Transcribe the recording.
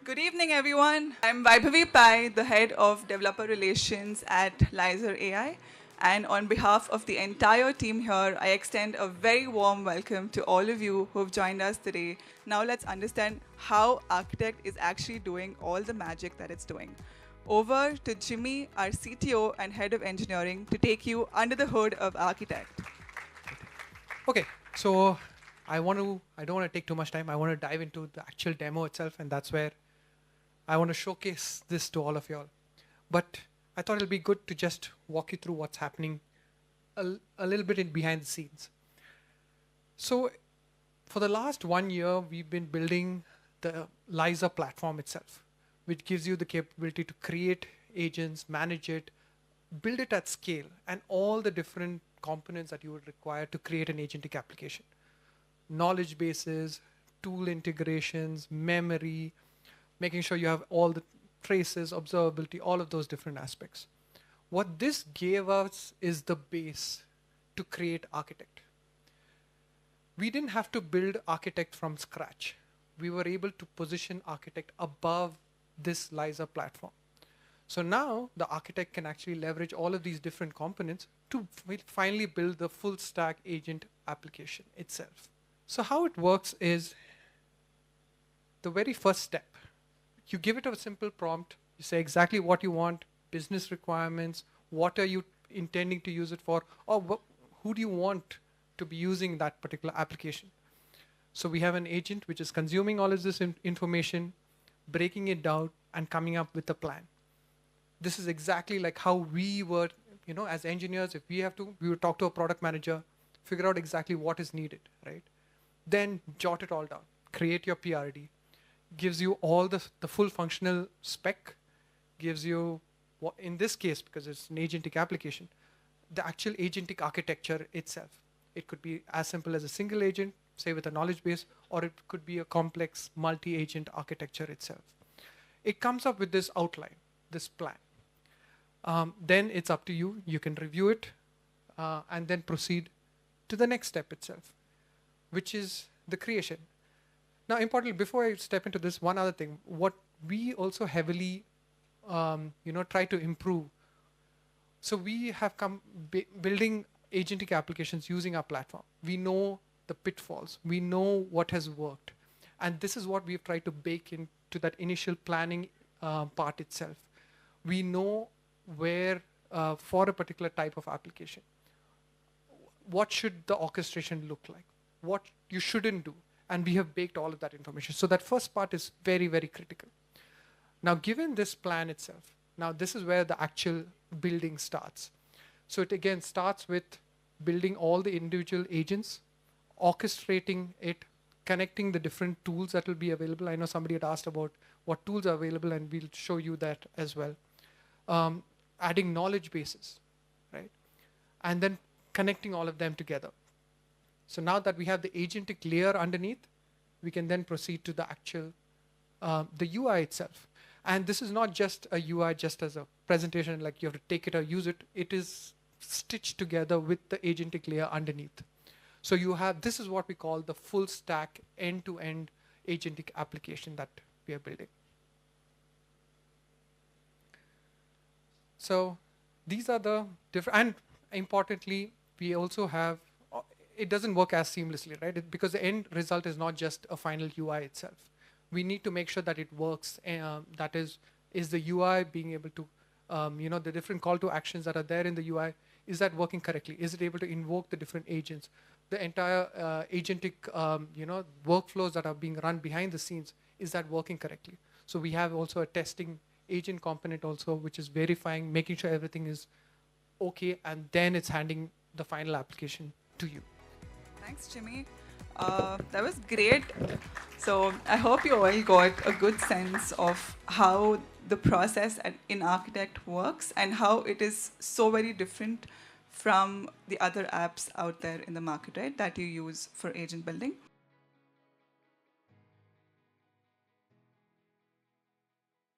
Good evening, everyone. I'm Vaibhavi Pai, the head of developer relations at Lyzr AI. And on behalf of the entire team here, I extend a very warm welcome to all of you who have joined us today. Now let's understand how Architect is actually doing all the magic that it's doing. Over to Jimmy, our CTO and head of engineering, to take you under the hood of Architect. Okay, so I don't want to take too much time. I want to dive into the actual demo itself, and that's where I want to showcase this to all of y'all. But I thought it'll be good to just walk you through what's happening a little bit behind the scenes. So for the last 1 year, we've been building the Lyzr platform itself, which gives you the capability to create agents, manage it, build it at scale, and all the different components that you would require to create an agentic application. Knowledge bases, tool integrations, memory, making sure you have all the traces, observability, all of those different aspects. What this gave us is the base to create Architect. We didn't have to build Architect from scratch. We were able to position Architect above this Lyzr platform. So now the Architect can actually leverage all of these different components to finally build the full stack agent application itself. So how it works is the very first step. You give it a simple prompt. You say exactly what you want, business requirements, what are you intending to use it for, or who do you want to be using that particular application. So we have an agent which is consuming all of this information, breaking it down, and coming up with a plan. This is exactly like how we were, as engineers, if we would talk to a product manager, figure out exactly what is needed, right? Then jot it all down, create your PRD, gives you all the full functional spec, gives you, in this case, because it's an agentic application, the actual agentic architecture itself. It could be as simple as a single agent, say with a knowledge base, or it could be a complex multi-agent architecture itself. It comes up with this outline, this plan. Then it's up to you. You can review it and then proceed to the next step itself, which is the creation. Now, importantly, before I step into this, one other thing, what we also heavily try to improve. So we have come building agentic applications using our platform. We know the pitfalls. We know what has worked. And this is what we've tried to bake into that initial planning part itself. We know where, for a particular type of application, what should the orchestration look like, what you shouldn't do. And we have baked all of that information. So that first part is very, very critical. Now, given this plan itself, now this is where the actual building starts. So it again starts with building all the individual agents, orchestrating it, connecting the different tools that will be available. I know somebody had asked about what tools are available, and we'll show you that as well. Adding knowledge bases, right? And then connecting all of them together. So now that we have the agentic layer underneath, we can then proceed to the actual, the UI itself. And this is not just a UI just as a presentation, like you have to take it or use it. It is stitched together with the agentic layer underneath. So you have, this is what we call the full stack end-to-end agentic application that we are building. So these are the different, and importantly, we also have, it doesn't work as seamlessly, right? Because the end result is not just a final UI itself. We need to make sure that it works. That is the UI being able to, the different call to actions that are there in the UI, is that working correctly? Is it able to invoke the different agents? The entire agentic, workflows that are being run behind the scenes, is that working correctly? So we have also a testing agent component also, which is verifying, making sure everything is okay, and then it's handing the final application to you. Thanks, Jimmy. That was great. So I hope you all got a good sense of how the process in Architect works and how it is so very different from the other apps out there in the market, right, that you use for agent building.